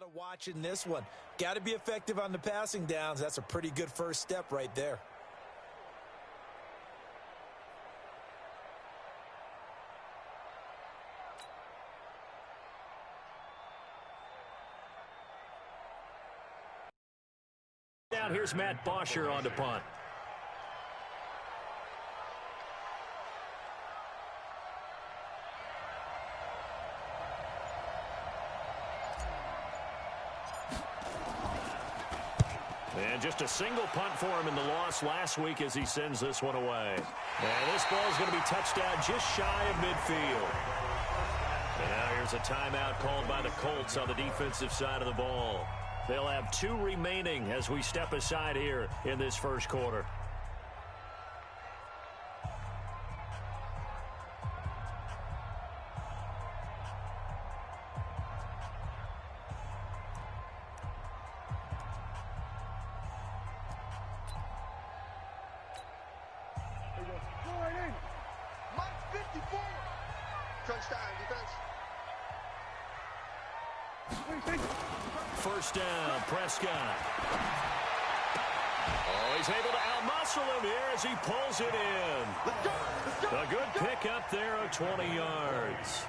to watch in this one. Got to be effective on the passing downs. That's a pretty good first step right there. Now here's Matt Bosher on to punt. And just a single punt for him in the loss last week as he sends this one away. And this ball is going to be touchdown just shy of midfield. And now here's a timeout called by the Colts on the defensive side of the ball. They'll have 2 remaining as we step aside here in this first quarter. First down, Prescott. Oh, he's able to outmuscle him here as he pulls it in. A good pickup there of 20 yards.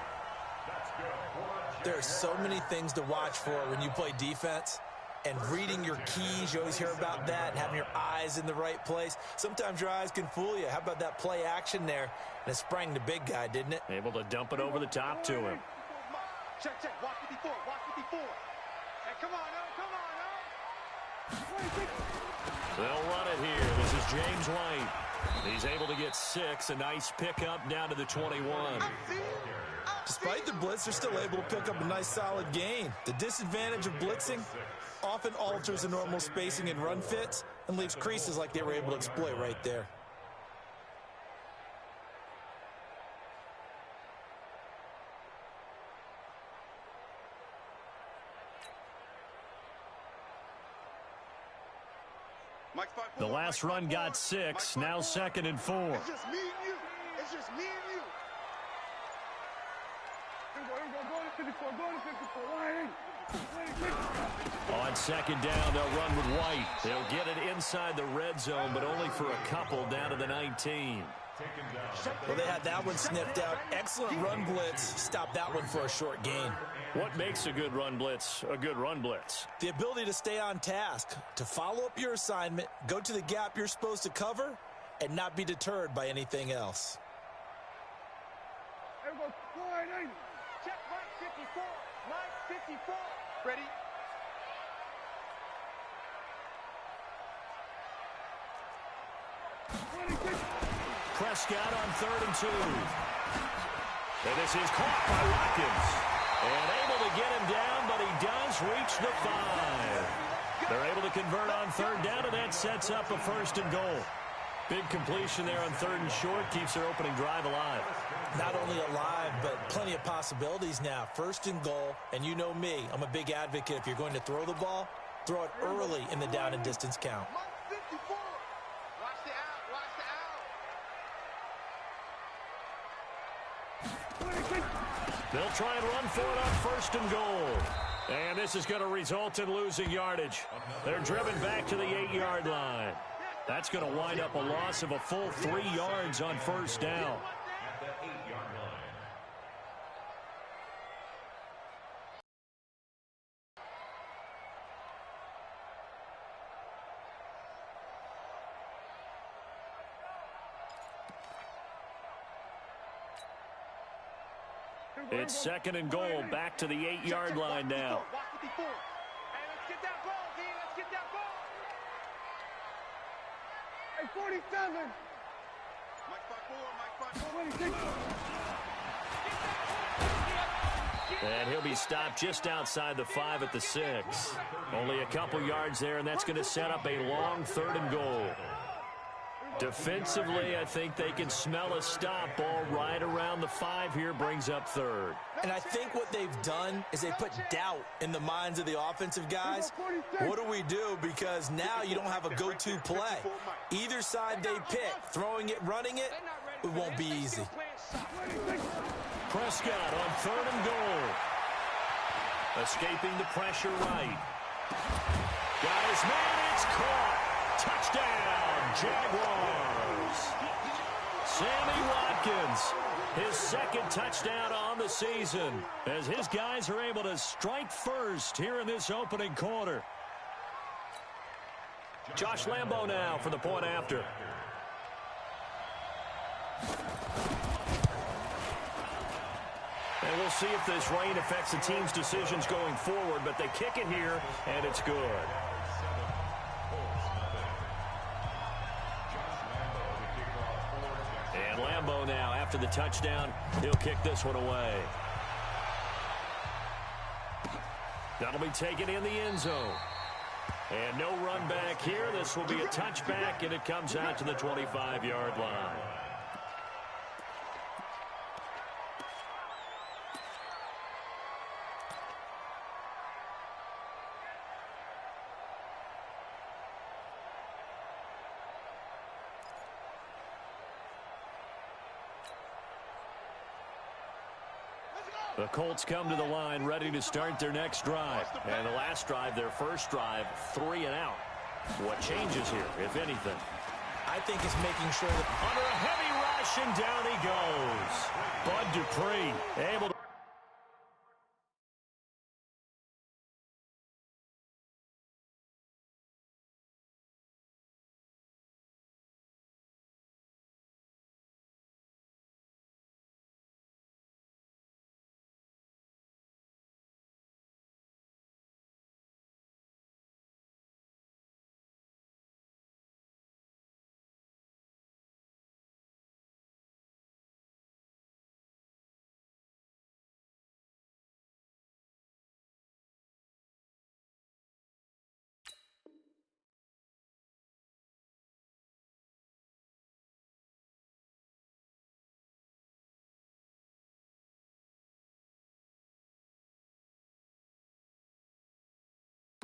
There are so many things to watch for when you play defense. And reading your keys, you always hear about that, having your eyes in the right place. Sometimes your eyes can fool you. How about that play action there? And it sprang the big guy, didn't it? Able to dump it over the top to him. Check, watch 54, watch 54. Hey, come on, They'll run it here. This is James White. He's able to get 6. A nice pickup down to the 21. Despite the blitz, they're still able to pick up a nice solid gain. The disadvantage of blitzing often alters the normal spacing and run fits and leaves creases like they were able to exploit right there. The last run got 6. Now 2nd and 4. It's just me and you. It's just me and you. On 2nd down, they'll run with White. They'll get it inside the red zone, but only for a couple down to the 19. Well, they had that one sniffed out. Excellent run blitz. Stop that one for a short gain. What makes a good run blitz a good run blitz? The ability to stay on task, to follow up your assignment, go to the gap you're supposed to cover, and not be deterred by anything else. Check Mike 54. Mike 54. Ready? Prescott on 3rd and 2. And this is caught by Watkins. And able to get him down, but he does reach the 5. They're able to convert on 3rd down, and that sets up a 1st and goal. Big completion there on 3rd and short. Keeps their opening drive alive. Not only alive, but plenty of possibilities now. 1st and goal, and you know me. I'm a big advocate. If you're going to throw the ball, throw it early in the down and distance count. Mike 54. Watch the out. Watch the out. They'll try and run for it on 1st and goal. And this is going to result in losing yardage. They're driven back to the 8-yard line. That's going to wind up a loss of a full 3 yards on 1st down. It's 2nd and goal, back to the 8-yard line now. Watch 54. Hey, let's get that ball, D. Let's get that ball. Hey, 47. Mike 54, Mike 54. And he'll be stopped just outside the 5 at the 6. Only a couple yards there, and that's going to set up a long 3rd and goal. Defensively, I think they can smell a stop ball right around the 5 here, brings up 3rd. And I think what they've done is they put doubt in the minds of the offensive guys. What do we do? Because now you don't have a go-to play. Either side they pick, throwing it, running it, it won't be easy. Prescott on 3rd and goal. Escaping the pressure right. Got his man, it's caught. Touchdown, Jaguars. Sammy Watkins, his second touchdown on the season, as his guys are able to strike first here in this opening quarter. Josh Lambo now for the point after. And we'll see if this rain affects the team's decisions going forward, but they kick it here, and it's good. And Lambo now, after the touchdown, he'll kick this one away. That'll be taken in the end zone. And no run back here. This will be a touchback, and it comes out to the 25-yard line. The Colts come to the line ready to start their next drive. And the last drive, their first drive, 3 and out. What changes here, if anything? I think it's making sure that under a heavy rush, and down he goes. Bud Dupree able to.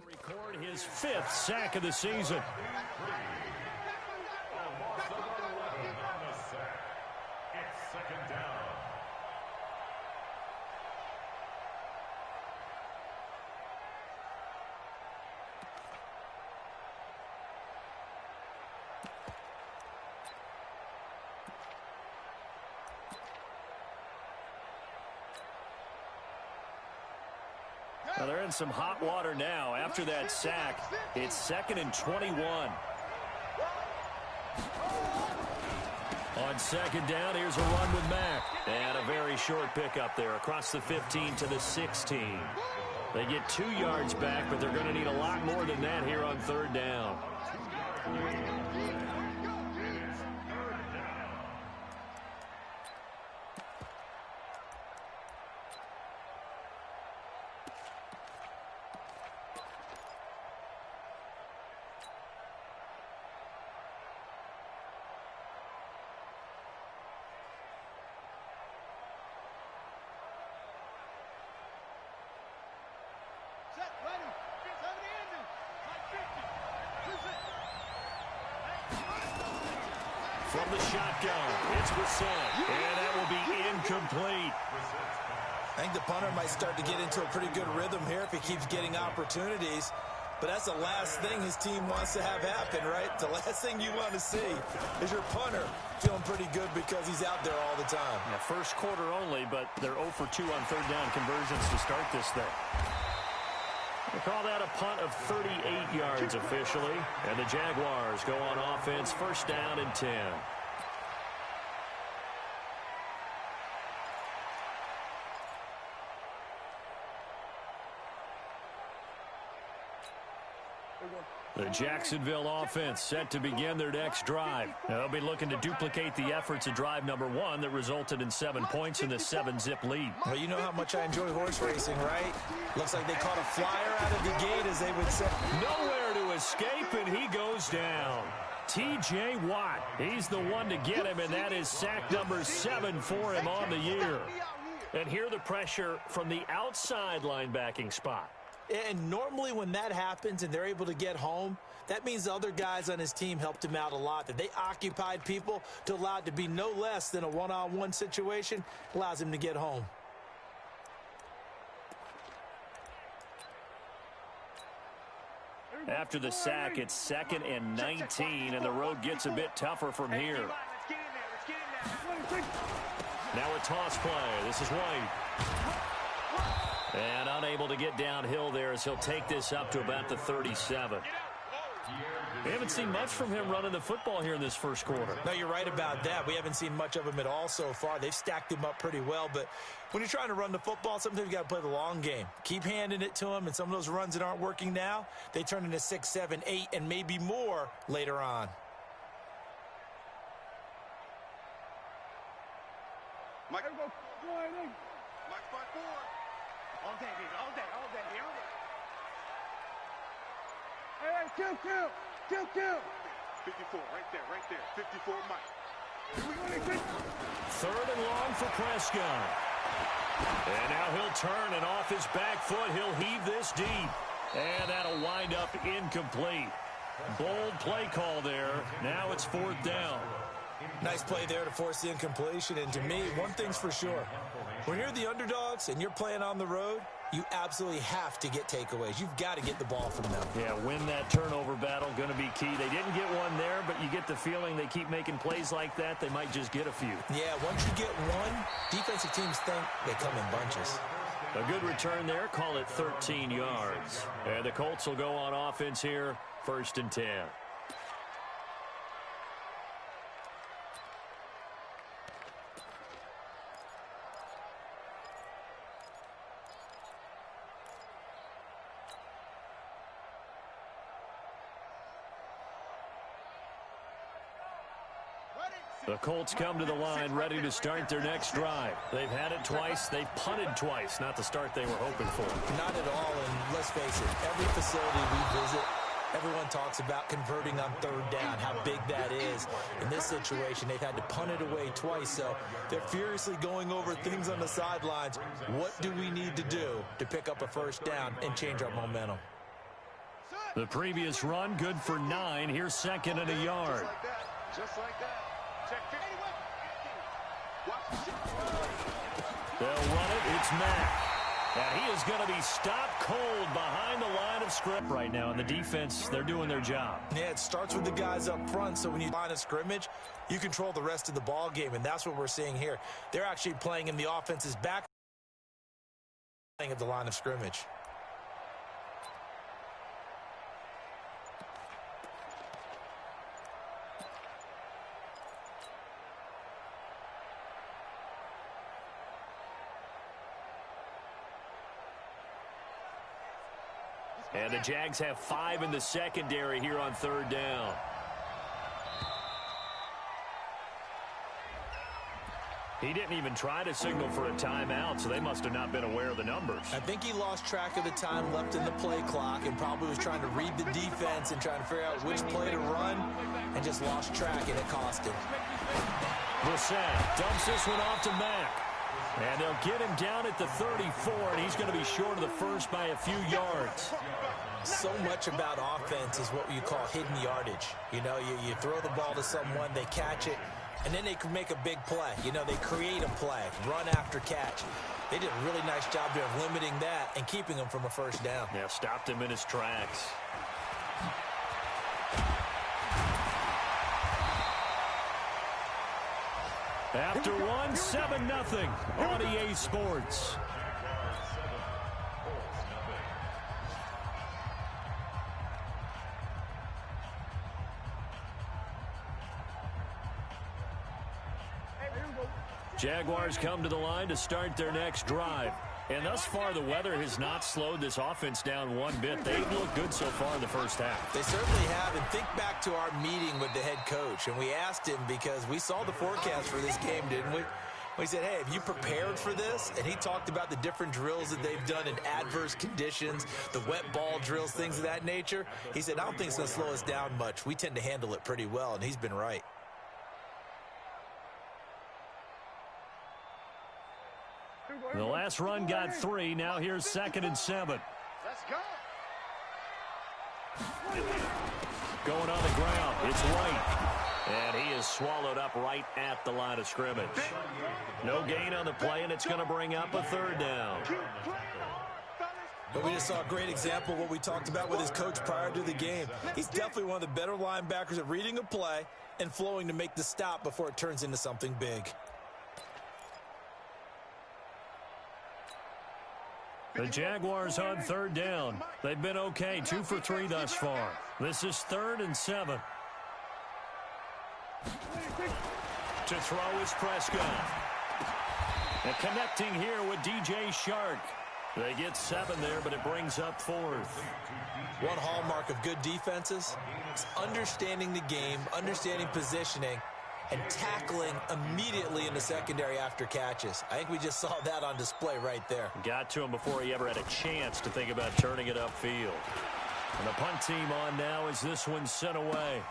Record his 5th sack of the season. It's second down. Well, they're in some hot water now. After that sack, it's 2nd and 21. On second down, here's a run with Mack. And a very short pickup there across the 15 to the 16. They get 2 yards back, but they're going to need a lot more than that here on third down. From the shotgun, it's Brissett, and that will be incomplete. I think the punter might start to get into a pretty good rhythm here if he keeps getting opportunities. But that's the last thing his team wants to have happen, right? The last thing you want to see is your punter feeling pretty good because he's out there all the time. Yeah, first quarter only, but they're 0 for 2 on third down conversions to start this thing. They call that a punt of 38 yards officially. And the Jaguars go on offense, first down and 10. The Jacksonville offense set to begin their next drive. They'll be looking to duplicate the efforts of drive number 1 that resulted in 7 points in the 7-zip lead. Well, you know how much I enjoy horse racing, right? Looks like they caught a flyer out of the gate, as they would say. Nowhere to escape, and he goes down. T.J. Watt, he's the one to get him, and that is sack number 7 for him on the year. And here the pressure from the outside linebacking spot. And normally when that happens and they're able to get home, that means the other guys on his team helped him out a lot. That they occupied people to allow it to be no less than a one-on-one situation, allows him to get home. After the sack, it's 2nd and 19, and the road gets a bit tougher from here. Now a toss play. This is White. And unable to get downhill there as he'll take this up to about the 37. We haven't seen much from him running the football here in this first quarter. No, you're right about that. We haven't seen much of him at all so far. They've stacked him up pretty well, but when you're trying to run the football, sometimes you got to play the long game. Keep handing it to him, and some of those runs that aren't working now, they turn into 6, 7, 8, and maybe more later on. Mike, Mike 5-4. All day, baby, all day, all day, all day. Hey, kill. 54, right there. 54, Mike. 3rd and long for Prescott. And now he'll turn, and off his back foot, he'll heave this deep. And that'll wind up incomplete. Bold play call there. Now it's 4th down. Nice play there to force the incompletion. And to me, one thing's for sure. When you're the underdogs and you're playing on the road, you absolutely have to get takeaways. You've got to get the ball from them. Yeah, win that turnover battle, going to be key. They didn't get one there, but you get the feeling they keep making plays like that, they might just get a few. Yeah, once you get one, defensive teams think they come in bunches. A good return there, call it 13 yards. And the Colts will go on offense here, 1st and 10. The Colts come to the line ready to start their next drive. They've had it twice. They've punted twice. Not the start they were hoping for. Not at all, and let's face it, every facility we visit, everyone talks about converting on 3rd down, how big that is. In this situation, they've had to punt it away twice, so they're furiously going over things on the sidelines. What do we need to do to pick up a 1st down and change our momentum? The previous run, good for 9. Here's 2nd and a yard. Just like that. Check 50. They'll run it. It's Mack. And he is going to be stopped cold behind the line of scrimmage right now. And the defense, they're doing their job. Yeah, it starts with the guys up front, so when you line of scrimmage, you control the rest of the ball game, and that's what we're seeing here. They're actually playing in the offense's back at the line of scrimmage. And the Jags have 5 in the secondary here on 3rd down. He didn't even try to signal for a timeout, so they must have not been aware of the numbers. I think he lost track of the time left in the play clock and probably was trying to read the defense and trying to figure out which play to run and just lost track, and it cost him. Brissett dumps this one off to Mack. And they'll get him down at the 34, and he's going to be short of the first by a few yards. So much about offense is what you call hidden yardage. You know, you throw the ball to someone, they catch it, and then they can make a big play. You know, they create a play, run after catch. They did a really nice job there of limiting that and keeping him from a 1st down. Yeah, stopped him in his tracks. After one, 7-0 on EA Sports. Jaguars come to the line to start their next drive. And thus far, the weather has not slowed this offense down one bit. They've looked good so far in the first half. They certainly have. And think back to our meeting with the head coach. And we asked him because we saw the forecast for this game, didn't we? We said, hey, have you prepared for this? And he talked about the different drills that they've done in adverse conditions, the wet ball drills, things of that nature. He said, I don't think it's going to slow us down much. We tend to handle it pretty well, and he's been right. The last run got 3. Now here's 2nd and 7. Let's go. Going on the ground, it's White. And he is swallowed up right at the line of scrimmage. No gain on the play, and it's going to bring up a 3rd down. But we just saw a great example of what we talked about with his coach prior to the game. He's definitely one of the better linebackers at reading a play and flowing to make the stop before it turns into something big. The Jaguars on third down. They've been okay, 2 for 3 thus far. This is 3rd and 7. To throw is Prescott. And connecting here with DJ Shark. They get 7 there, but it brings up 4th. One hallmark of good defenses is understanding the game, understanding positioning, and tackling immediately in the secondary after catches. I think we just saw that on display right there. Got to him before he ever had a chance to think about turning it upfield. And the punt team on now as this one's sent away.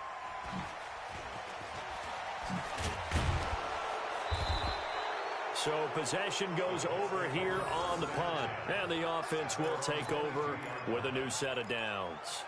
So possession goes over here on the punt. And the offense will take over with a new set of downs.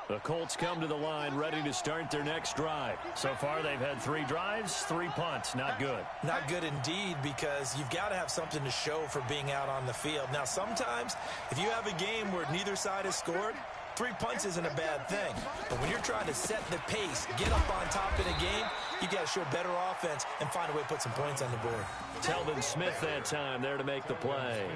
The Colts come to the line ready to start their next drive. So far, they've had 3 drives, 3 punts. Not good. Not good indeed, because you've got to have something to show for being out on the field. Now, sometimes, if you have a game where neither side has scored, 3 punts isn't a bad thing. But when you're trying to set the pace, get up on top in a game, you got to show better offense and find a way to put some points on the board. Telvin Smith that time there to make the play.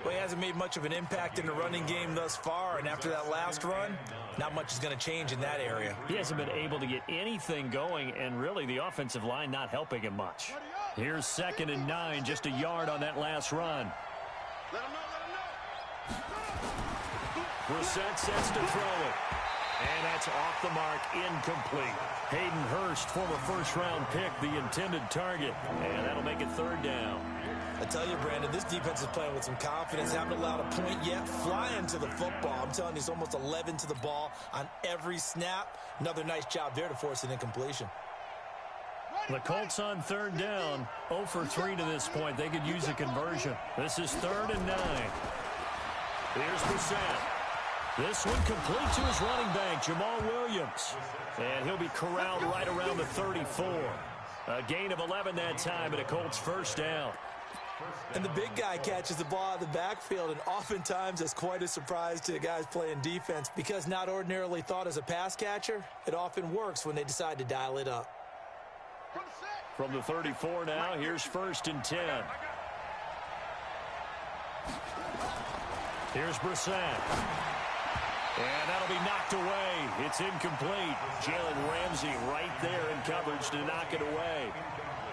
Well, he hasn't made much of an impact in the running game thus far, and after that last run, not much is going to change in that area. He hasn't been able to get anything going, and really the offensive line not helping him much. Here's 2nd and 9, just a yard on that last run. Brissett sets to throw it. And that's off the mark, incomplete. Hayden Hurst, former first-round pick, the intended target. And that'll make it 3rd down. I tell you, Brandon, this defense is playing with some confidence. Haven't allowed a point yet. Flying to the football. I'm telling you, it's almost 11 to the ball on every snap. Another nice job there to force an incompletion. The Colts on 3rd down. 0 for 3 to this point. They could use a conversion. This is 3rd and 9. Here's Brissett. This one complete to his running back, Jamal Williams. And he'll be corralled right around the 34. A gain of 11 that time, and a Colts 1st down. And the big guy catches the ball out of the backfield, and oftentimes that's quite a surprise to the guys playing defense, because not ordinarily thought as a pass catcher, it often works when they decide to dial it up. From the 34 now, here's 1st and 10. Here's Brissett. And that'll be knocked away. It's incomplete. Jalen Ramsey right there in coverage to knock it away.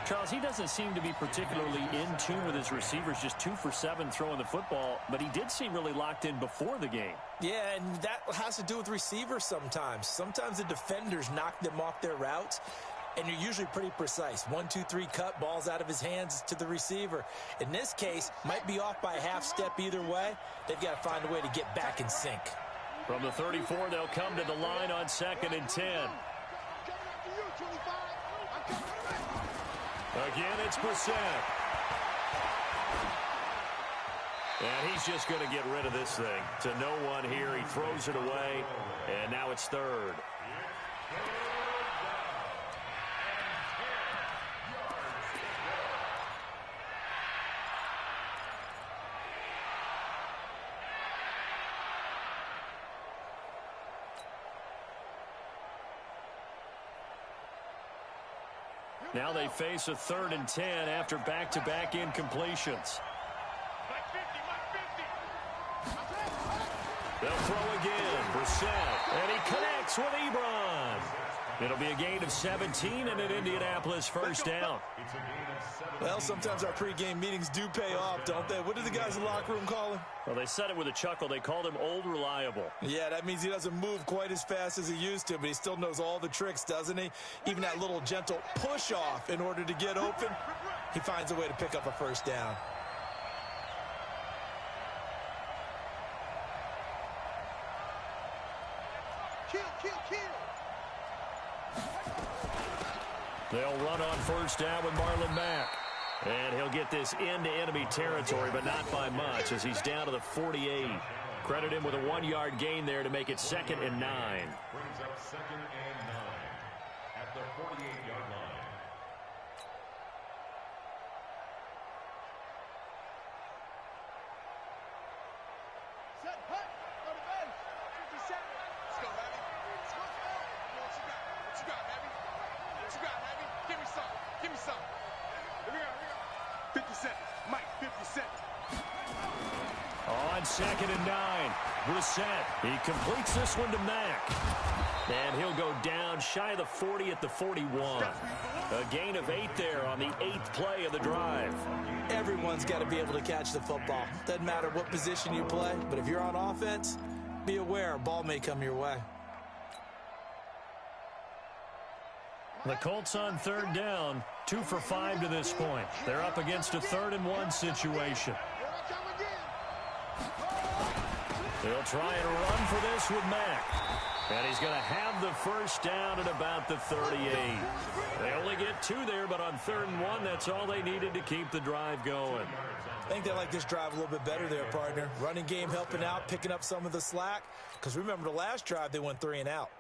Charles, he doesn't seem to be particularly in tune with his receivers, just 2 for 7 throwing the football, but he did seem really locked in before the game. Yeah, and that has to do with receivers sometimes. Sometimes the defenders knock them off their routes, and you're usually pretty precise. 1, 2, 3 cut, balls out of his hands to the receiver. In this case, might be off by a half step either way. They've got to find a way to get back in sync. From the 34, they'll come to the line on 2nd and 10. Again, it's Brissett. And he's just going to get rid of this thing. To no one here. He throws it away. And now it's 3rd. Now they face a 3rd and 10 after back-to-back incompletions. They'll throw again. Brissett. And he connects with Ebron. It'll be a gain of 17 and an Indianapolis 1st down. Well, sometimes our pregame meetings do pay off, don't they? What did the guys in the locker room call him? Well, they said it with a chuckle. They called him Old Reliable. Yeah, that means he doesn't move quite as fast as he used to, but he still knows all the tricks, doesn't he? Even that little gentle push-off in order to get open, he finds a way to pick up a 1st down. They'll run on 1st down with Marlon Mack. And he'll get this into enemy territory, but not by much as he's down to the 48. Credit him with a 1-yard gain there to make it 2nd and 9. Brings up 2nd and 9 at the 48-yard line. Set, hut, go to base. 57. Let's go, Heavy. Let's go. What you got? What you got, Heavy? What you got, Heavy? Give me some. Give me some. Here we go. 50 seconds. Mike, 50 seconds. On 2nd and 9, Brissett. He completes this one to Mack. And he'll go down shy of the 40 at the 41. A gain of 8 there on the 8th play of the drive. Everyone's got to be able to catch the football. Doesn't matter what position you play, but if you're on offense, be aware a ball may come your way. The Colts on 3rd down, 2 for 5 to this point. They're up against a 3rd and 1 situation. They'll try and run for this with Mack. And he's going to have the first down at about the 38. They only get 2 there, but on 3rd and 1, that's all they needed to keep the drive going. I think they like this drive a little bit better there, partner. Running game helping out, picking up some of the slack. Because remember, the last drive, they went 3 and out.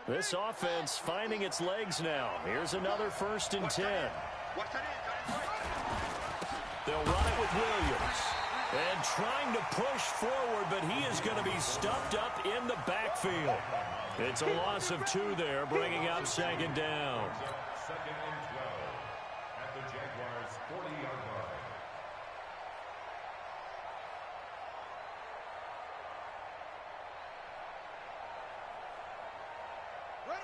This offense finding its legs now. Here's another 1st and 10. They'll run it with Williams. And trying to push forward, but he is going to be stuffed up in the backfield. It's a loss of 2 there, bringing up 2nd down. 2nd and 12 at the Jaguars' 40-yard line.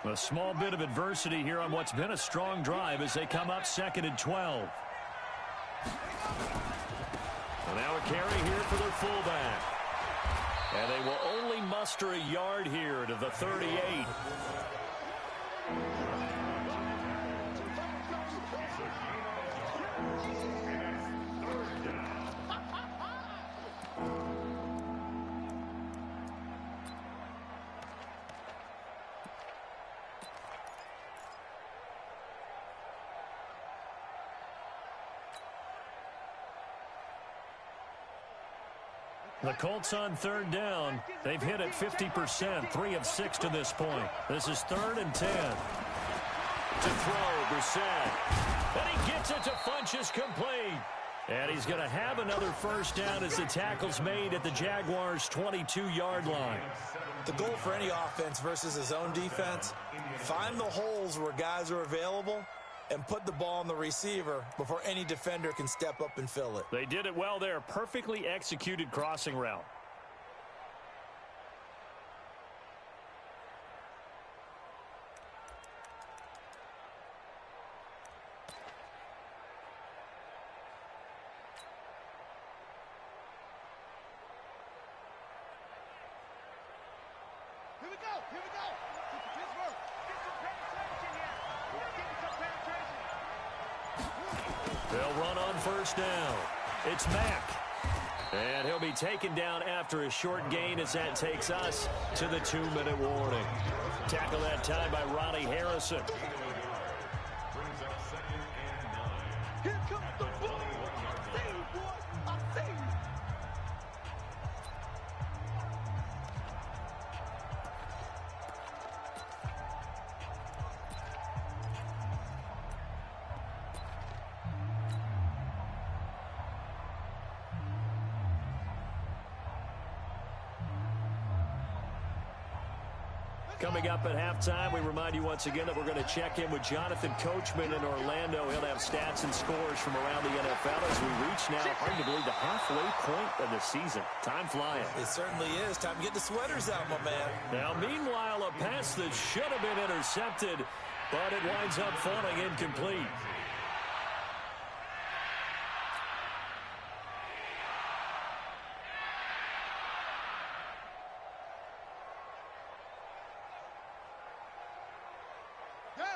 A small bit of adversity here on what's been a strong drive as they come up 2nd and 12. And now a carry here for their fullback. And they will only muster a yard here to the 38. The Colts on 3rd down. They've hit it 50%, 3 of 6 to this point. This is 3rd and 10. To throw, Brissett. And he gets it to Funchess complete. And he's going to have another first down as the tackle's made at the Jaguars' 22-yard line. The goal for any offense versus his own defense, find the holes where guys are available and put the ball on the receiver before any defender can step up and fill it. They did it well there. Perfectly executed crossing route. Here we go. Here we go. This work. Get some penetration here. Get me some penetration. They'll run on first down. It's Mack. And he'll be taken down after a short gain as that takes us to the 2-minute warning. Tackle that time by Ronnie Harrison. Brings up 2nd and 9. Here comes the ball. I see you, boy. I see you. Coming up at halftime, we remind you once again that we're going to check in with Jonathan Coachman in Orlando. He'll have stats and scores from around the NFL as we reach now, hard to believe, the halfway point of the season. Time flying. It certainly is. Time to get the sweaters out, my man. Now, meanwhile, a pass that should have been intercepted, but it winds up falling incomplete.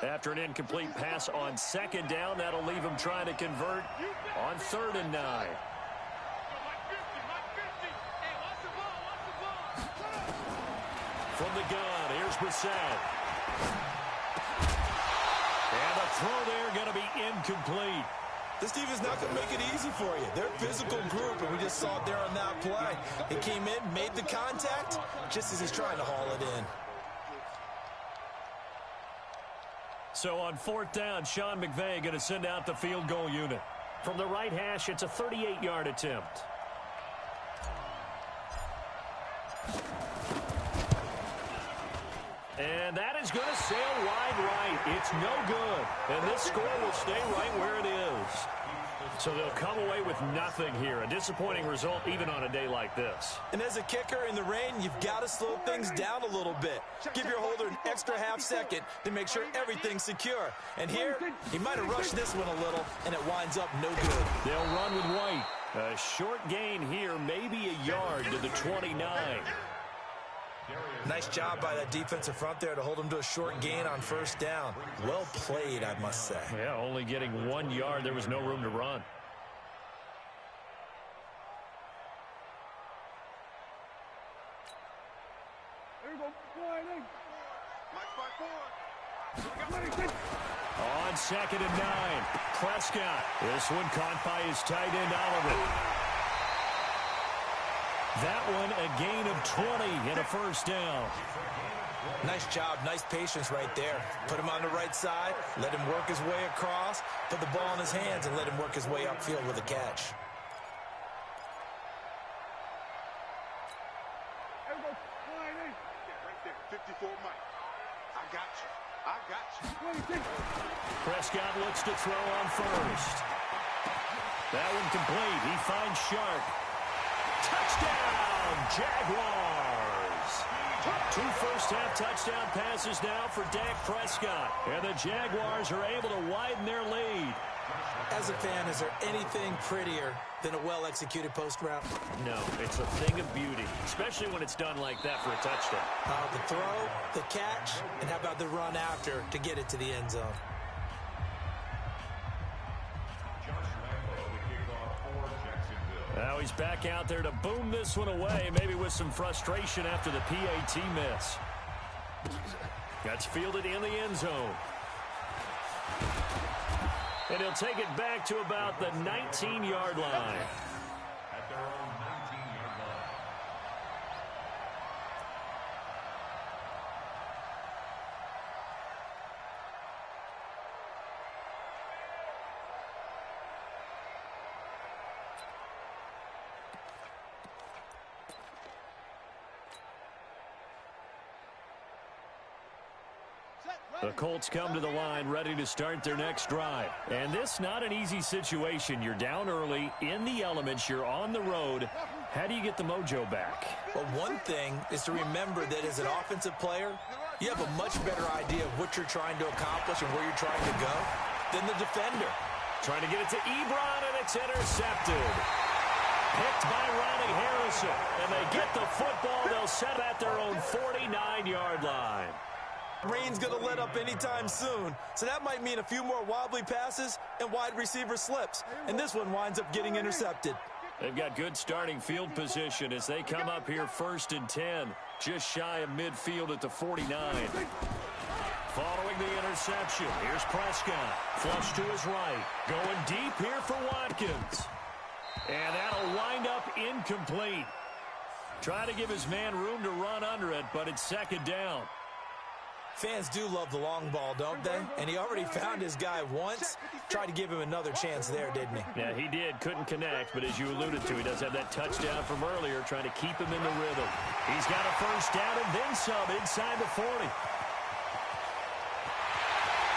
Yeah. After an incomplete pass on second down, that'll leave him trying to convert on 3rd and 9. From the gun, here's Brissett. And the throw there going to be incomplete. This defense not going to make it easy for you. They're a physical group, and we just saw it there on that play. They came in, made the contact, just as he's trying to haul it in. So on 4th down, Sean McVay going to send out the field goal unit. From the right hash, it's a 38-yard attempt. And that is going to sail wide right. It's no good. And this score will stay right where it is. So they'll come away with nothing here. A disappointing result even on a day like this. And as a kicker in the rain, you've got to slow things down a little bit. Give your holder an extra half second to make sure everything's secure. And here, he might have rushed this one a little, and it winds up no good. They'll run with White. A short gain here, maybe a yard to the 29. Nice job by that defensive front there to hold him to a short gain on 1st down. Well played, I must say. Yeah, only getting 1 yard. There was no room to run. On 2nd and 9, Prescott. This one caught by his tight end, Oliver. That one a gain of 20 and a 1st down. Nice job, nice patience right there. Put him on the right side, let him work his way across, put the ball in his hands, and let him work his way upfield with a catch. Right there, 54 Mike. I got you. I got you. Prescott looks to throw on 1st. That one complete. He finds Sharp. Touchdown, Jaguars. 2 first-half touchdown passes now for Dak Prescott. And the Jaguars are able to widen their lead. As a fan, is there anything prettier than a well-executed post route? No, it's a thing of beauty, especially when it's done like that for a touchdown. The throw, the catch, and how about the run after to get it to the end zone? Now he's back out there to boom this one away, maybe with some frustration after the PAT miss. That's fielded in the end zone. And he'll take it back to about the 19-yard line. At their own 19-yard line. The Colts come to the line ready to start their next drive. And this not an easy situation. You're down early, in the elements, you're on the road. How do you get the mojo back? Well, one thing is to remember that as an offensive player, you have a much better idea of what you're trying to accomplish and where you're trying to go than the defender. Trying to get it to Ebron, and it's intercepted. Picked by Ronnie Harrison. And they get the football. They'll set at their own 49-yard line. Rain's going to let up anytime soon, so that might mean a few more wobbly passes and wide receiver slips. And this one winds up getting intercepted. They've got good starting field position as they come up here 1st and 10, just shy of midfield at the 49. Following the interception, here's Prescott. Flush to his right. Going deep here for Watkins. And that'll wind up incomplete. Trying to give his man room to run under it, but it's 2nd down. Fans do love the long ball, don't they? And he already found his guy once. Tried to give him another chance there, didn't he? Yeah, he did. Couldn't connect, but as you alluded to, he does have that touchdown from earlier, trying to keep him in the rhythm. He's got a 1st down and then some inside the 40.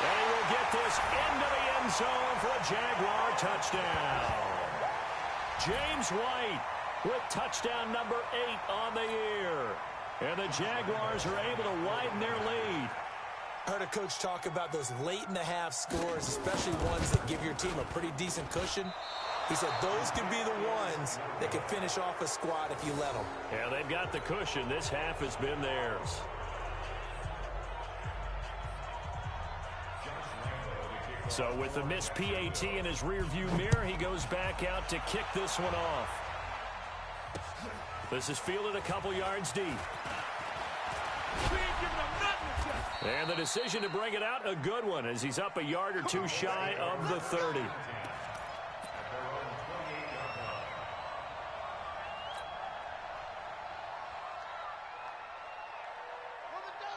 And he will get this into the end zone for a Jaguar touchdown. James White with touchdown number 8 on the year. And the Jaguars are able to widen their lead. I heard a coach talk about those late-in-the-half scores, especially ones that give your team a pretty decent cushion. He said those could be the ones that could finish off a squad if you let them. Yeah, they've got the cushion. This half has been theirs. So with the missed PAT in his rearview mirror, he goes back out to kick this one off. This is fielded a couple yards deep. And the decision to bring it out, a good one, as he's up a yard or two shy of the 30.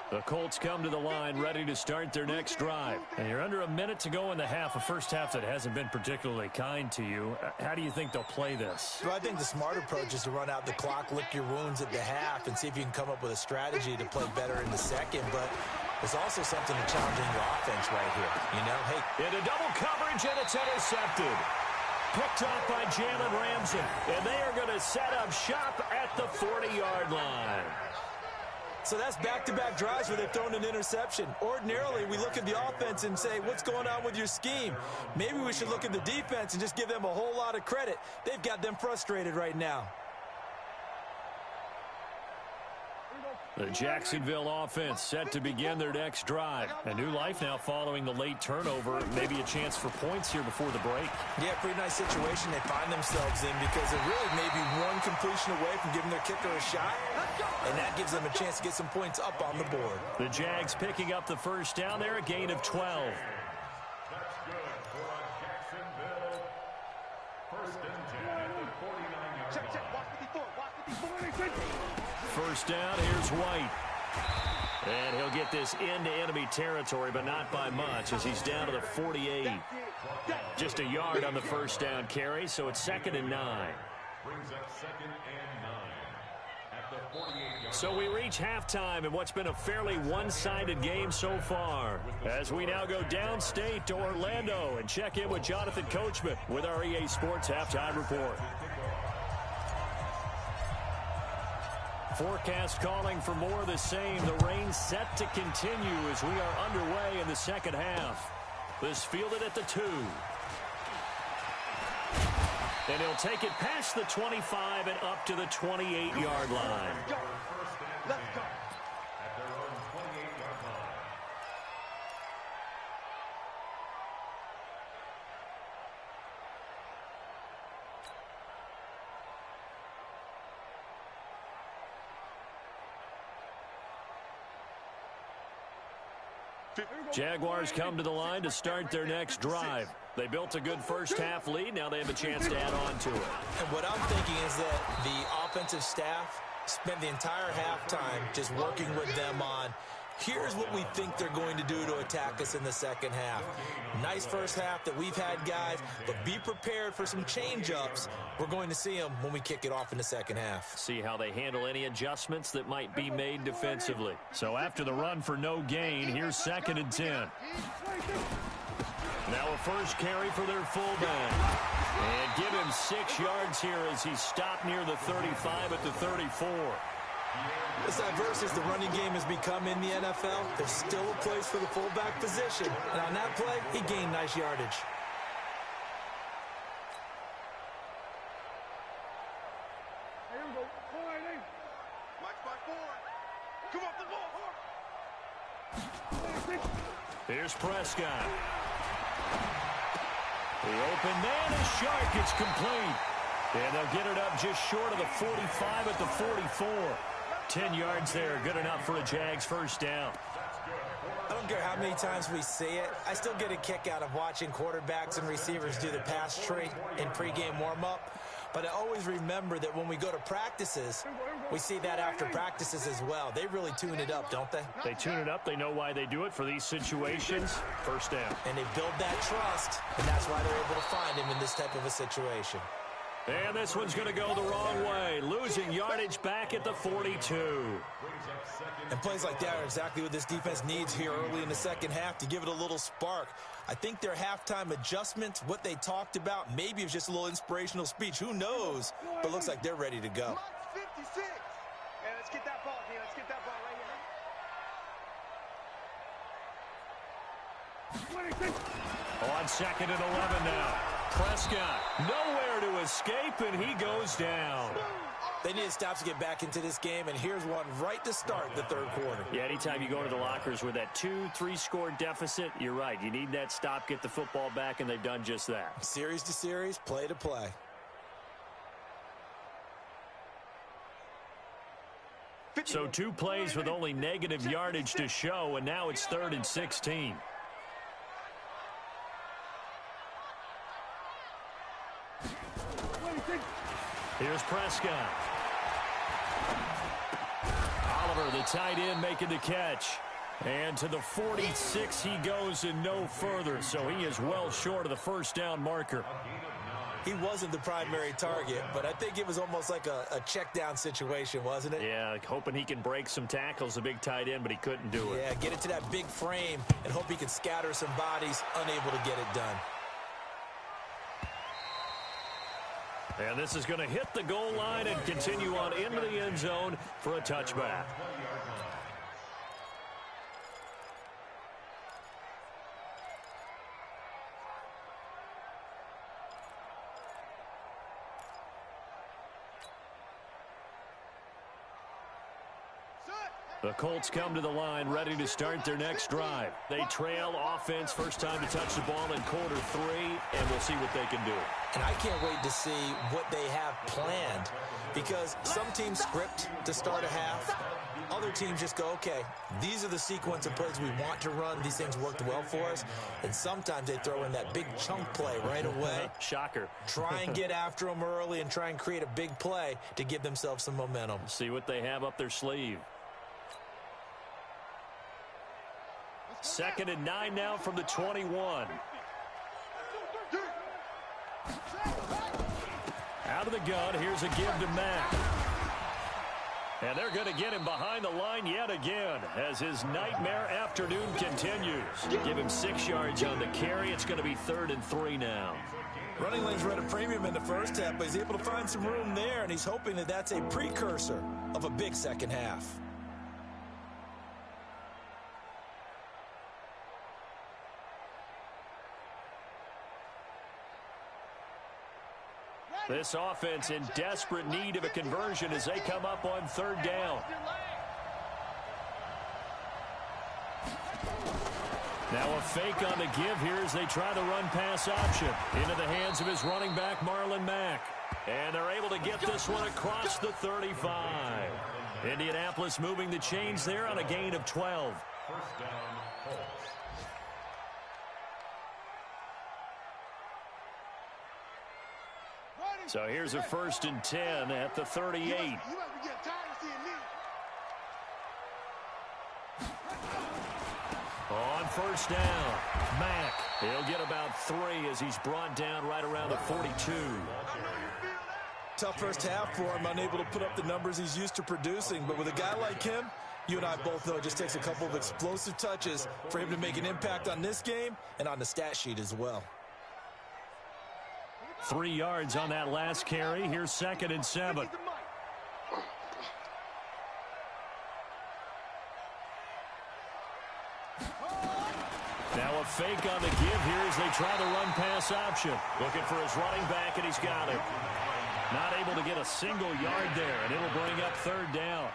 The Colts come to the line ready to start their next drive. And you're under a minute to go in the half, a first half that hasn't been particularly kind to you. How do you think they'll play this? Well, I think the smart approach is to run out the clock, lick your wounds at the half, and see if you can come up with a strategy to play better in the second. But there's also something to challenging your offense right here. You know, hey. Into double coverage, and it's intercepted. Picked up by Jalen Ramsey. And they are going to set up shop at the 40-yard line. So that's back-to-back drives where they've thrown an interception. Ordinarily, we look at the offense and say, what's going on with your scheme? Maybe we should look at the defense and just give them a whole lot of credit. They've got them frustrated right now. The Jacksonville offense set to begin their next drive. A new life now following the late turnover. Maybe a chance for points here before the break. Yeah, pretty nice situation they find themselves in because they're really maybe one completion away from giving their kicker a shot. And that gives them a chance to get some points up on the board. The Jags picking up the first down there, a gain of 12. That's good for Jacksonville. First and 10 at the 49-yard Check, check. Watch 54. Watch 54. First down, here's White. And he'll get this into enemy territory, but not by much as he's down to the 48. Just a yard on the first down carry, so it's 2nd and 9. brings up 2nd and 9 at the 48-yard. So we reach halftime in what's been a fairly one-sided game so far. As we now go downstate to Orlando and check in with Jonathan Coachman with our EA Sports Halftime Report. Forecast calling for more of the same. The rain set to continue as we are underway in the second half. This fielded at the 2. And he'll take it past the 25 and up to the 28-yard line. Let's go. At their own 28-yard line. Jaguars come to the line to start their next drive. They built a good first half lead. Now they have a chance to add on to it. And what I'm thinking is that the offensive staff spent the entire halftime just working with them on, here's what we think they're going to do to attack us in the second half. Nice first half that we've had, guys, but be prepared for some change-ups. We're going to see them when we kick it off in the second half. See how they handle any adjustments that might be made defensively. So after the run for no gain, here's 2nd and 10. Now a first carry for their fullback. And give him 6 yards here as he's stopped near the 35 at the 34. As diverse as the running game has become in the NFL, there's still a place for the fullback position. And on that play, he gained nice yardage. Watch by 4. Come off the ball. Here's Prescott. The open man is Shark. It's complete. And they'll get it up just short of the 45 at the 44. 10 yards there. Good enough for a Jags first down. I don't care how many times we see it. I still get a kick out of watching quarterbacks and receivers do the pass tree in pregame warm-up. But I always remember that when we go to practices, we see that after practices as well. They really tune it up, don't they? They tune it up. They know why they do it for these situations. First down. And they build that trust, and that's why they're able to find him in this type of a situation. And this one's going to go the wrong way. Losing yardage back at the 42. And plays like that are exactly what this defense needs here early in the second half to give it a little spark. I think their halftime adjustments, what they talked about, maybe it was just a little inspirational speech. Who knows? But looks like they're ready to go. 56. Hey, let's get that ball, Dean. Let's get that ball right here. On 2nd and 11 now. Prescott nowhere to escape, and he goes down. They need stops to get back into this game, and here's one right to start the third quarter. Yeah, anytime you go into the lockers with that 2-3 score deficit, you're right. You need that stop, get the football back, and they've done just that. Series to series, play to play. So 2 plays with only negative yardage to show, and now it's 3rd and 16. Here's Prescott. Oliver, the tight end, making the catch. And to the 46 he goes and no further, so he is well short of the first down marker. He wasn't the primary target, but I think it was almost like a check down situation, wasn't it? Yeah, hoping he can break some tackles, a big tight end, but he couldn't do it. Yeah, get it to that big frame and hope he can scatter some bodies, unable to get it done. And this is going to hit the goal line and continue on into the end zone for a touchback. The Colts come to the line, ready to start their next drive. They trail offense, first time to touch the ball in quarter 3, and we'll see what they can do. And I can't wait to see what they have planned, because some teams script to start a half. Other teams just go, okay, these are the sequence of plays we want to run. These things worked well for us. And sometimes they throw in that big chunk play right away. Shocker. Try and get after them early and try and create a big play to give themselves some momentum. See what they have up their sleeve. 2nd and 9 now from the 21. Out of the gun, here's a give to Mack. And they're going to get him behind the line yet again as his nightmare afternoon continues. Give him 6 yards on the carry. It's going to be 3rd and 3 now. Running lanes were at a premium in the first half, but he's able to find some room there, and he's hoping that that's a precursor of a big second half. This offense in desperate need of a conversion as they come up on 3rd down. Now a fake on the give here as they try the run-pass option. Into the hands of his running back, Marlon Mack. And they're able to get this one across the 35. Indianapolis moving the chains there on a gain of 12. First down, Colts. So here's a 1st and 10 at the 38. On 1st down, Mack. He'll get about 3 as he's brought down right around the 42. Tough first half for him, unable to put up the numbers he's used to producing. But with a guy like him, you and I both know it just takes a couple of explosive touches for him to make an impact on this game and on the stat sheet as well. 3 yards on that last carry. Here's 2nd and 7. Now a fake on the give here as they try the run-pass option. Looking for his running back, and he's got it. Not able to get a single yard there, and it'll bring up 3rd down.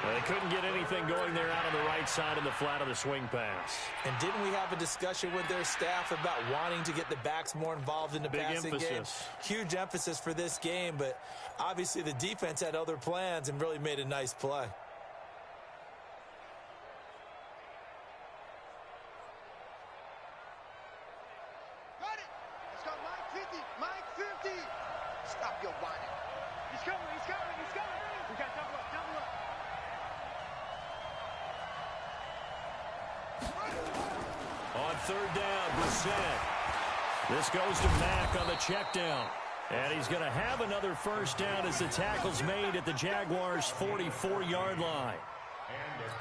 Well, they couldn't get anything going there out on the right side in the flat of the swing pass. And didn't we have a discussion with their staff about wanting to get the backs more involved in the passing game? Huge emphasis for this game, but obviously the defense had other plans and really made a nice play. Got it. Let's go, Mike 50. Mike 50. Stop your whining. He's coming. He's coming. He's coming. We got double up. Double up. On 3rd down, Brissett. This goes to Mack on the check down. And he's going to have another first down as the tackle's made at the Jaguars' 44-yard line.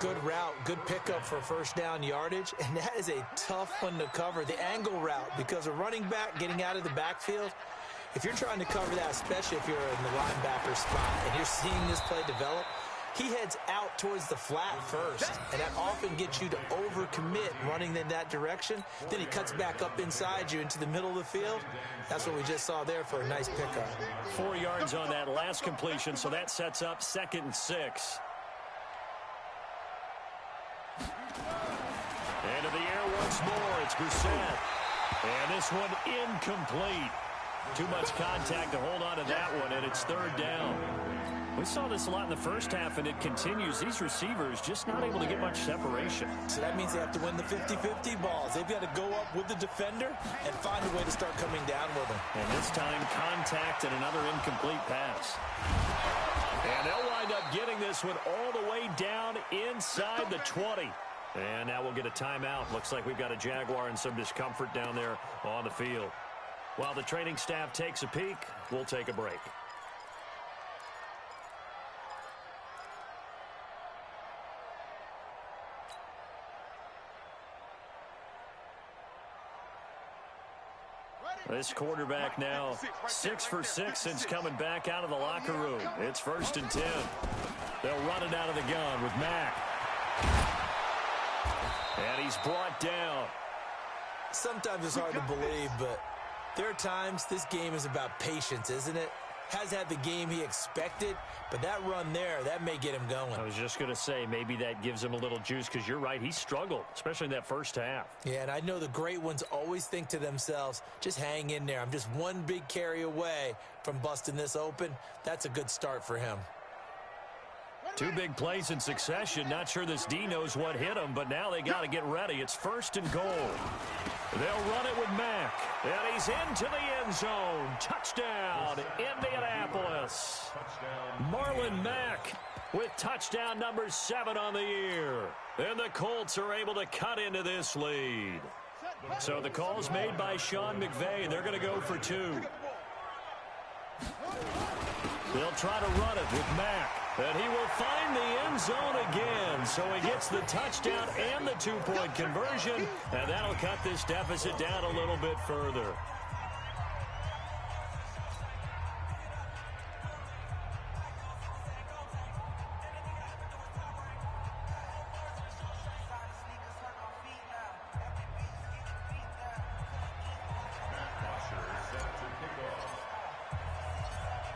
Good route, good pickup for first down yardage, and that is a tough one to cover, the angle route, because a running back getting out of the backfield, if you're trying to cover that, especially if you're in the linebacker spot and you're seeing this play develop, he heads out towards the flat first, and that often gets you to overcommit running in that direction. Then he cuts back up inside you into the middle of the field. That's what we just saw there for a nice pickup. 4 yards on that last completion, so that sets up 2nd and 6. Into the air once more. It's Brissett. And this one incomplete. Too much contact to hold on to that one, and it's 3rd down. We saw this a lot in the first half, and it continues. These receivers just not able to get much separation. So that means they have to win the 50-50 balls. They've got to go up with the defender and find a way to start coming down with them. And this time, contact and another incomplete pass. And they'll wind up getting this one all the way down inside the 20. And now we'll get a timeout. Looks like we've got a Jaguar and some discomfort down there on the field. While the training staff takes a peek, we'll take a break. This quarterback now 6 for 6 since coming back out of the locker room. It's 1st and 10. They'll run it out of the gun with Mack. And he's brought down. Sometimes it's hard to believe, but there are times this game is about patience, isn't it? Has had the game he expected, but that run there, that may get him going. I was just going to say, maybe that gives him a little juice, because you're right, he struggled, especially in that first half. Yeah, and I know the great ones always think to themselves, just hang in there. I'm just one big carry away from busting this open. That's a good start for him. 2 big plays in succession. Not sure this D knows what hit him, but now they got to get ready. It's 1st and goal. They'll run it with Mack. And he's into the end zone. Touchdown, Indianapolis. Marlon Mack with touchdown number 7 on the year. And the Colts are able to cut into this lead. So the call's made by Sean McVay. They're going to go for 2. They'll try to run it with Mack. And he will find the end zone again. So he gets the touchdown and the 2-point conversion. And that'll cut this deficit down a little bit further.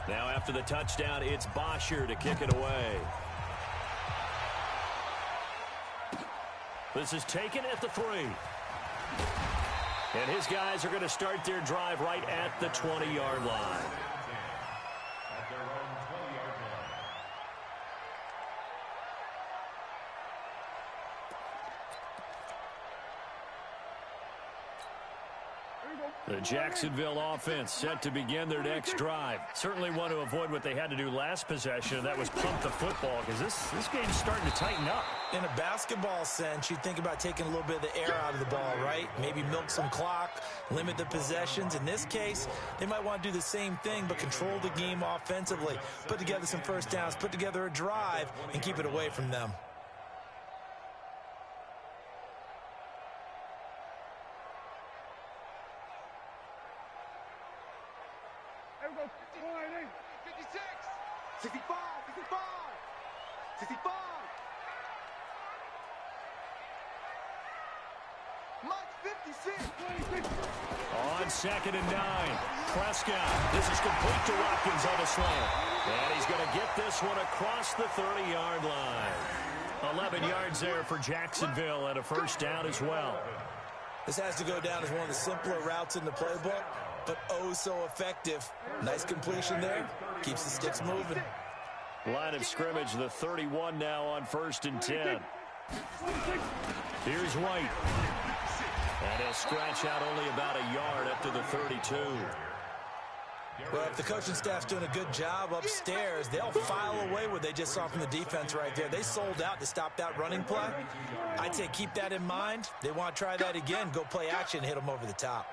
Now after the touchdown, it's Bosher to kick it away. This is taken at the 3. And his guys are going to start their drive right at the 20-yard line. At their own 20-yard line. The Jacksonville offense set to begin their next drive. Certainly want to avoid what they had to do last possession, and that was pump the football, because this game's starting to tighten up. In a basketball sense, you think about taking a little bit of the air out of the ball, right? Maybe milk some clock, limit the possessions. In this case, they might want to do the same thing, but control the game offensively. Put together some first downs, put together a drive, and keep it away from them. There we go. 20, 56, 65, 65, 65. Mike, 56. On 2nd and 9, Prescott. This is complete to Watkins on a slant. And he's going to get this one across the 30-yard line. 11 yards there for Jacksonville and a first down as well. This has to go down as one of the simpler routes in the playbook, but oh so effective. Nice completion there. Keeps the sticks moving. Line of scrimmage, the 31 now on 1st and 10. Here's White. And he'll scratch out only about a yard up to the 32. Well, if the coaching staff's doing a good job upstairs, they'll file away what they just saw from the defense right there. They sold out to stop that running play. I'd say keep that in mind. They want to try that again. Go play action, hit them over the top.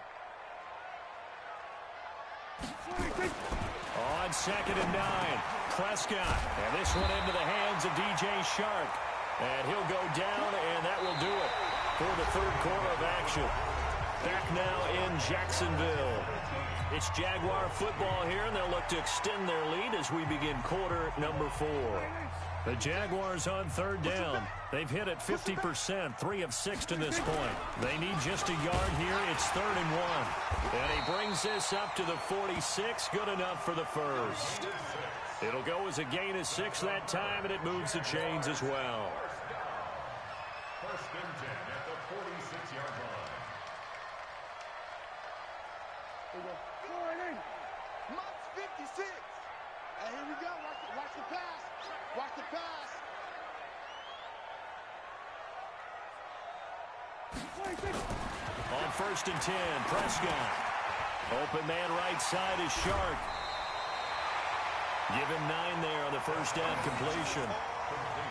On 2nd and 9, Prescott. And this one into the hands of DJ Shark. And he'll go down, and that will do it for the third quarter of action. Back now in Jacksonville. It's Jaguar football here, and they'll look to extend their lead as we begin quarter number 4. The Jaguars on third down. They've hit it 50%, 3 of 6 to this point. They need just a yard here. It's 3rd and 1. And he brings this up to the 46. Good enough for the first. It'll go as a gain of 6 that time, and it moves the chains as well. First and 10 at the 46-yard line. Mott's 56. And here we go. Watch the pass. Watch the pass. On 1st and 10, Prescott. Open man right side is Shark. Give him 9 there on the first down completion.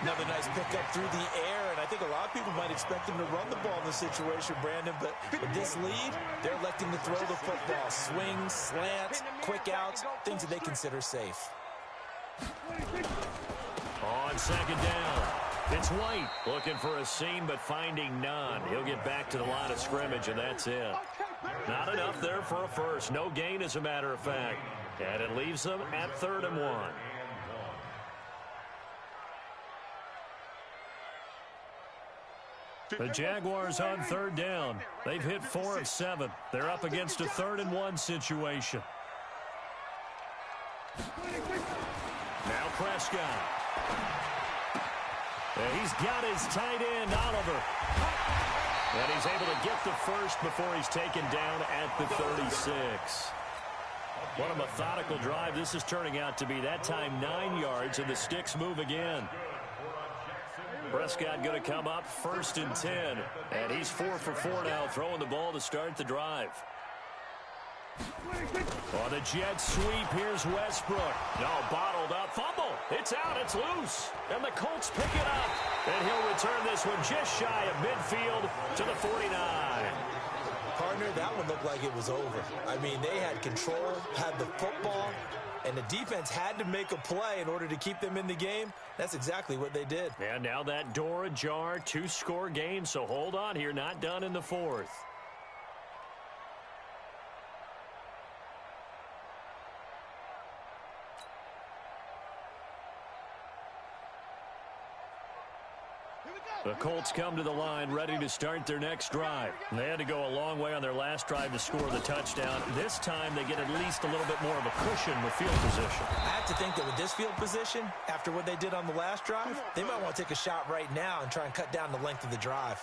Another nice pickup through the air, and I think a lot of people might expect him to run the ball in this situation, Brandon, but with this lead, they're electing to throw the football. Swings, slants, quick outs, things that they consider safe. On 2nd down, it's White looking for a seam but finding none. He'll get back to the line of scrimmage, and that's it. Not enough there for a first. No gain, as a matter of fact. And it leaves them at 3rd and 1. The Jaguars on 3rd down. They've hit 4 of 7. They're up against a 3rd and 1 situation. Now Prescott. And he's got his tight end, Oliver. And he's able to get the first before he's taken down at the 36. What a methodical drive this is turning out to be. That time 9 yards, and the sticks move again. Prescott going to come up 1st and 10. And he's 4 for 4 now, throwing the ball to start the drive. On the jet sweep, here's Westbrook. No, bottled up. Fumble. It's out. It's loose. And the Colts pick it up. And he'll return this one just shy of midfield to the 49. Partner, that one looked like it was over. I mean, they had control, had the football, and the defense had to make a play in order to keep them in the game. That's exactly what they did. And now that door ajar, 2-score game, so hold on here. Not done in the 4th. The Colts come to the line ready to start their next drive. They had to go a long way on their last drive to score the touchdown. This time they get at least a little bit more of a cushion with field position. I have to think that with this field position, after what they did on the last drive, they might want to take a shot right now and try and cut down the length of the drive.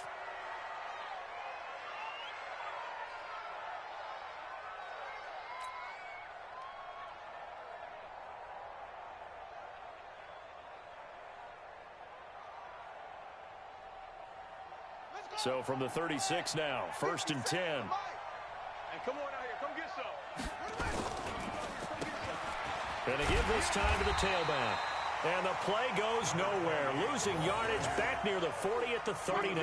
So from the 36 now, 1st and 10. Hey, come on out here. Come get some. And they give this time to the tailback. And the play goes nowhere. Losing yardage back near the 40 at the 39.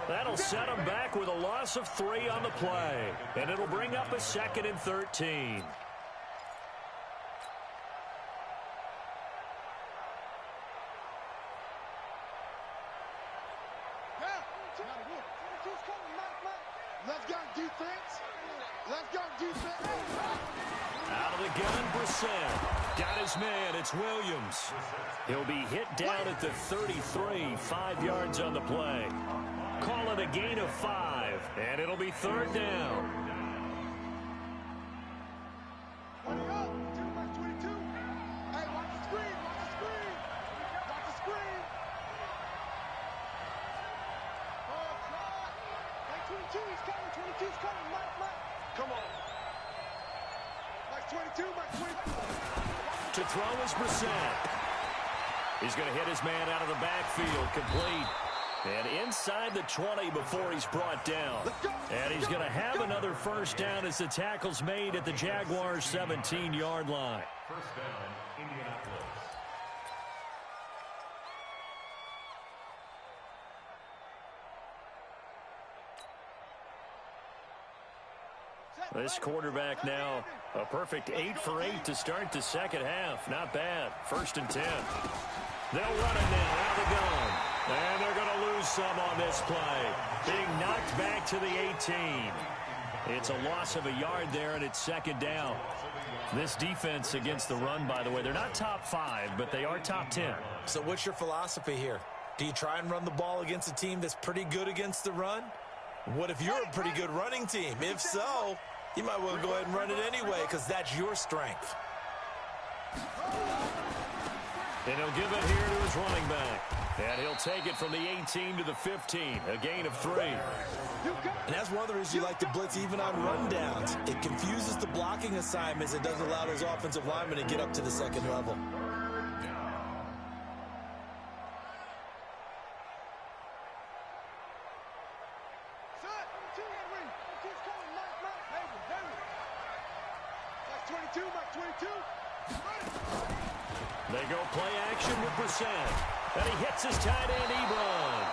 That'll set them back with a loss of 3 on the play. And it'll bring up a 2nd and 13. Let's go, defense. Let's go, defense. Out of the gun, Brissett. Got his man. It's Williams. He'll be hit down at the 33, 5 yards on the play. Call it a gain of 5, and it'll be 3rd down. 20 up. 22. Hey, watch the screen. Watch the screen. Watch the screen. Oh, God. Hey, 22. He's coming. 22's coming. Mike. Come on. Mike 22. Mike 22. To throw is Brissett. He's going to hit his man out of the backfield, complete. And inside the 20 before he's brought down. And he's going to have another first down as the tackle's made at the Jaguars' 17-yard line. First down, Indianapolis. This quarterback now, a perfect 8 for 8 to start the second half. Not bad. 1st and 10. They'll run it now out of the gun. And they're going to lose some on this play. Being knocked back to the 18. It's a loss of a yard there, and it's second down. This defense against the run, by the way, they're not top 5, but they are top 10. So what's your philosophy here? Do you try and run the ball against a team that's pretty good against the run? What if you're a pretty good running team? If so, you might well go ahead and run it anyway because that's your strength. And he'll give it here to his running back. And he'll take it from the 18 to the 15, a gain of 3. And that's one of the reasons you like to blitz even on rundowns. It confuses the blocking assignments. It doesn't allow those offensive linemen to get up to the second level. They go play action with Brissett. And he hits his tight end, Ebron.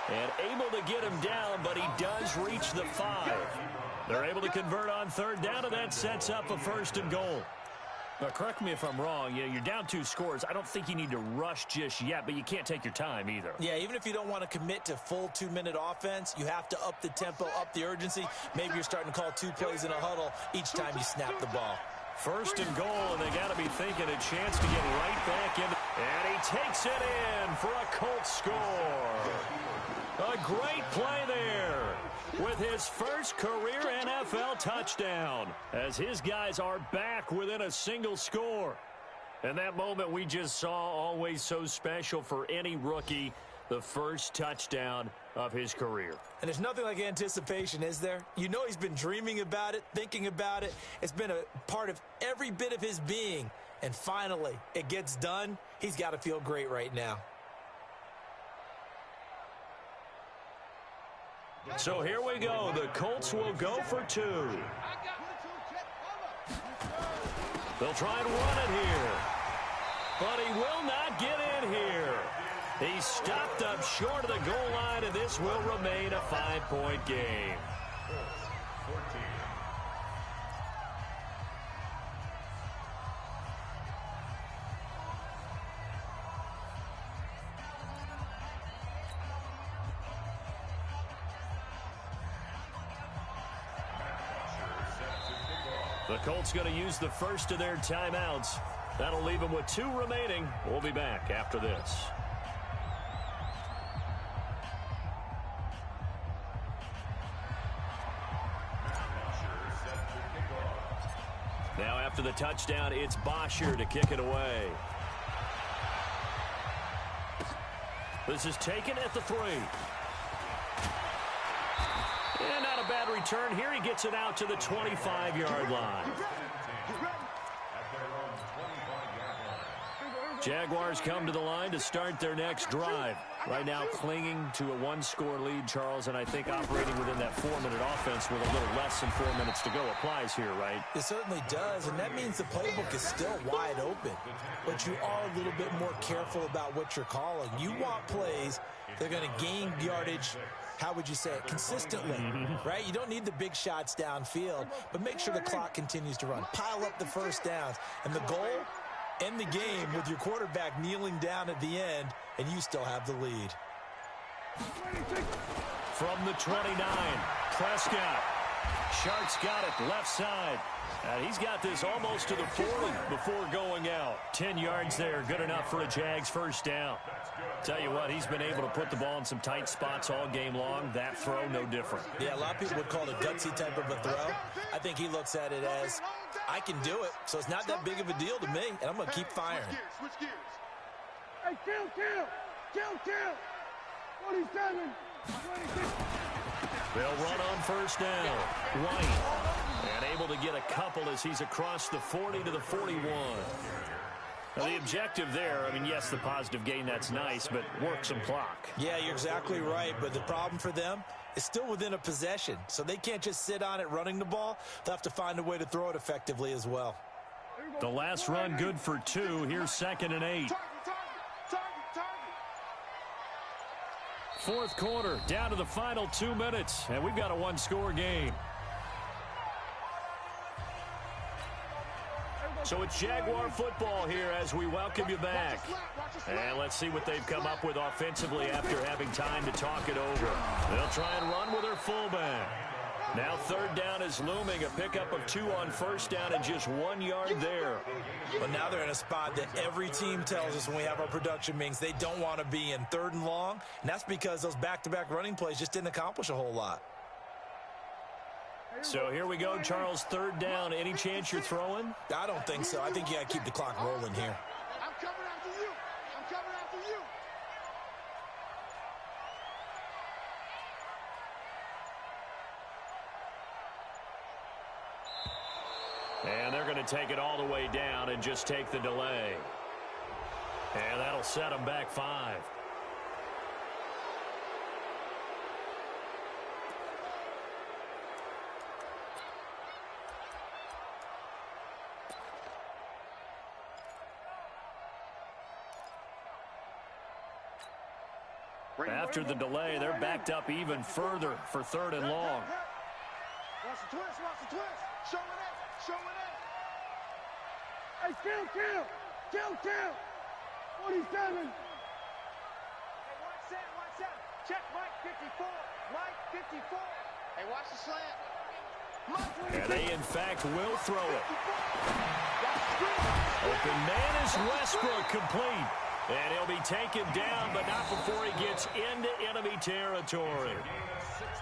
And able to get him down, but he does reach the 5. They're able to convert on third down, and that sets up a first and goal. Now, correct me if I'm wrong. You're down 2 scores. I don't think you need to rush just yet, but you can't take your time either. Yeah, even if you don't want to commit to full 2-minute offense, you have to up the tempo, up the urgency. Maybe you're starting to call 2 plays in a huddle each time you snap the ball. First and goal, and they got to be thinking a chance to get right back in. And he takes it in for a Colts score. A great play there with his first career NFL touchdown as his guys are back within a single score. And that moment we just saw, always so special for any rookie, the first touchdown of his career. And there's nothing like anticipation, is there? You know he's been dreaming about it, thinking about it. It's been a part of every bit of his being. And finally, it gets done. He's got to feel great right now. So here we go. The Colts will go for 2. They'll try and run it here. But he will not get in here. He's stopped up short of the goal line, and this will remain a 5-point game. The Colts going to use the first of their timeouts. That'll leave them with 2 remaining. We'll be back after this. Now after the touchdown, it's Bosher to kick it away. This is taken at the 3. And not a bad return here. He gets it out to the 25-yard line. Jaguars come to the line to start their next drive. Right now clinging to a 1-score lead, Charles, and I think operating within that 4-minute offense with a little less than 4 minutes to go applies here, right? It certainly does, and that means the playbook is still wide open. But you are a little bit more careful about what you're calling. You want plays that are going to gain yardage, how would you say it, consistently, right? You don't need the big shots downfield, but make sure the clock continues to run. Pile up the first downs. And the goal, end the game with your quarterback kneeling down at the end, and you still have the lead. From the 29, Prescott. Sharks got it, left side. And he's got this almost to the 40 before going out. 10 yards there, good enough for a Jags first down. Tell you what, he's been able to put the ball in some tight spots all game long. That throw, no different. Yeah, a lot of people would call it a gutsy type of a throw. I think he looks at it as, I can do it, so it's not that big of a deal to me, and I'm going to keep firing. Switch gears. Hey, kill. 47. They'll run on first down. White, and able to get a couple as he's across the 40 to the 41. Now, the objective there, I mean, yes, the positive gain, that's nice, but work some clock. Yeah, you're exactly right, but the problem for them is still within a possession, so they can't just sit on it running the ball. They'll have to find a way to throw it effectively as well. The last run good for 2. Here's 2nd and 8. Fourth quarter, down to the final 2 minutes, and we've got a 1-score game. So it's Jaguar football here as we welcome you back. And let's see what they've come up with offensively after having time to talk it over. They'll try and run with their fullback. Now third down is looming. A pickup of 2 on first down and just 1 yard there. But now they're in a spot that every team tells us when we have our production meetings they don't want to be in, 3rd and long. And that's because those back-to-back running plays just didn't accomplish a whole lot. So here we go, Charles, 3rd down. Any chance you're throwing? I don't think so. I think you got to keep the clock rolling here. I'm coming after you. I'm coming after you. And they're going to take it all the way down and just take the delay. And that'll set them back 5. After the delay, they're backed up even further for 3rd and long. Watch the twist, watch the twist. Showing it, showing it. Hey, kill. 47. Hey, watch that. Check Mike 54. Mike 54. Hey, watch the slant. And they, in fact, will throw it. Open man is Westbrook, complete. And he'll be taken down, but not before he gets into enemy territory.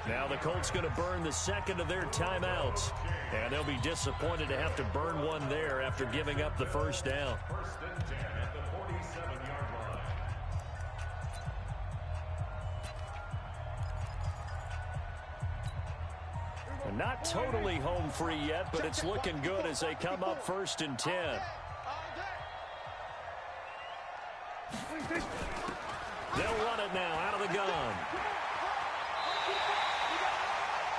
Now the Colts going to burn the second of their timeouts. And they'll be disappointed to have to burn one there after giving up the first down. 1st and 10 at the 47-yard line. And not totally home free yet, but it's looking good as they come up 1st and 10. They'll run it now out of the gun.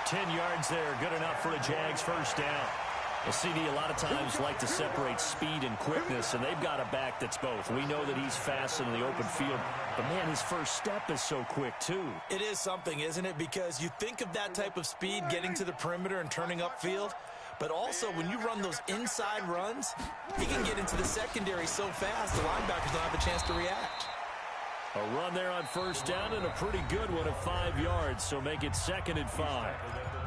10 yards there, good enough for a Jags first down. The CD a lot of times like to separate speed and quickness, and they've got a back that's both. We know that he's fast in the open field, but man, his first step is so quick too. It is something, isn't it? Because you think of that type of speed getting to the perimeter and turning upfield, but also when you run those inside runs, he can get into the secondary so fast the linebackers don't have a chance to react. A run there on first down and a pretty good one of 5 yards, so make it 2nd and 5.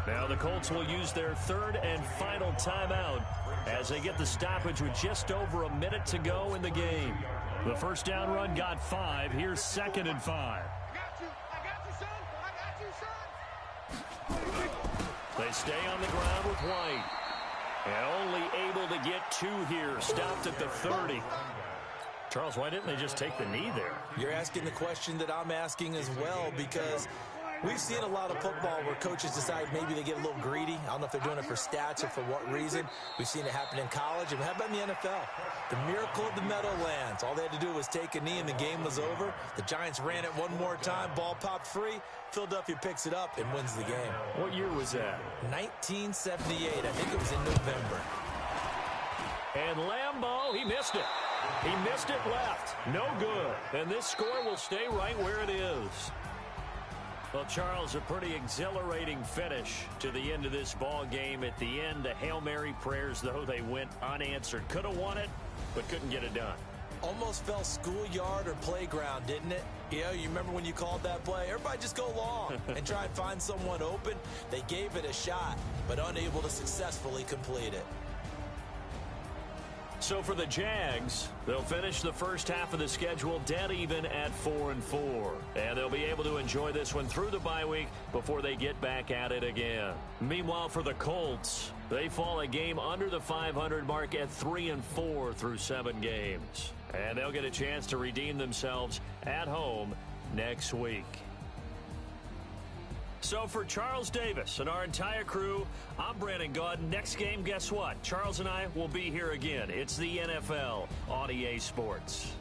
Now the Colts will use their 3rd and final timeout as they get the stoppage with just over a minute to go in the game. The first down run got 5. Here's 2nd and 5. I got you, son. They stay on the ground with White. And only able to get 2 here. Stopped at the 30. Charles, why didn't they just take the knee there? You're asking the question that I'm asking as well, because we've seen a lot of football where coaches decide maybe they get a little greedy. I don't know if they're doing it for stats or for what reason. We've seen it happen in college, and how about in the NFL? The miracle of the Meadowlands. All they had to do was take a knee, and the game was over. The Giants ran it one more time. Ball popped free. Philadelphia picks it up and wins the game. What year was that? 1978. I think it was in November. And Lambeau, he missed it. He missed it left. No good. And this score will stay right where it is. Well, Charles, a pretty exhilarating finish to the end of this ball game. At the end, the Hail Mary prayers, though, they went unanswered. Could have won it, but couldn't get it done. Almost felt schoolyard or playground, didn't it? You know, you remember when you called that play? Everybody just go long and try and find someone open. They gave it a shot, but unable to successfully complete it. So for the Jags, they'll finish the first half of the schedule dead even at 4-4. And they'll be able to enjoy this one through the bye week before they get back at it again. Meanwhile, for the Colts, they fall a game under the 500 mark at 3-4 through 7 games. And they'll get a chance to redeem themselves at home next week. So for Charles Davis and our entire crew, I'm Brandon Gaudin. Next game, guess what? Charles and I will be here again. It's the NFL on EA Sports.